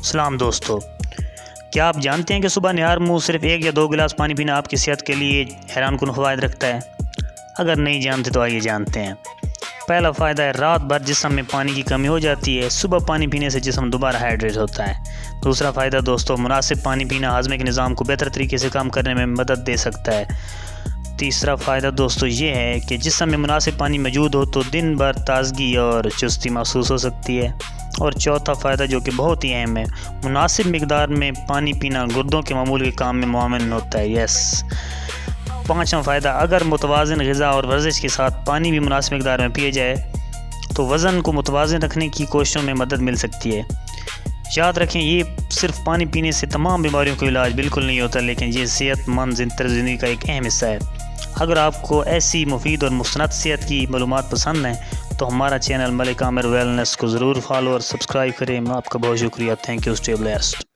سلام دوستو، کیا آپ جانتے ہیں کہ صبح نہار منہ صرف 1 یا 2 گلاس پانی پینا آپ کی صحت کے لیے حیران کن فوائد رکھتا ہے؟ اگر نہیں جانتے تو آئیے جانتے ہیں۔ پہلا فائدہ ہے رات بھر جسم میں پانی کی کمی ہو جاتی ہے، صبح پانی پینے سے جسم دوبارہ ہائیڈریٹ ہوتا ہے۔ دوسرا فائدہ دوستو، مناسب پانی پینا ہاضمے کے نظام کو بہتر طریقے سے کام کرنے میں مدد دے سکتا ہے۔ تیسرا فائدہ دوستو یہ ہے کہ جسم میں مناسب پانی موجود ہو تو دن بھر تازگی اور چستی محسوس ہو سکتی ہے۔ اور چوتھا فائدہ جو کہ بہت ہی اہم ہے، مناسب مقدار میں پانی پینا گردوں کے معمول کے کام میں معاون ہوتا ہے۔ پانچواں فائدہ، اگر متوازن غذا اور ورزش کے ساتھ پانی بھی مناسب مقدار میں پیے جائے تو وزن کو متوازن رکھنے کی کوششوں میں مدد مل سکتی ہے۔ یاد رکھیں، یہ صرف پانی پینے سے تمام بیماریوں کا علاج بالکل نہیں ہوتا، لیکن یہ صحت مند طرز زندگی کا ایک اہم حصہ ہے۔ اگر آپ کو ایسی مفید اور مستند صحت کی معلومات پسند ہیں تو ہمارا چینل ملک عامر ویلنس کو ضرور فالو اور سبسکرائب کریں۔ آپ کا بہت شکریہ۔ Thank you, stay blessed.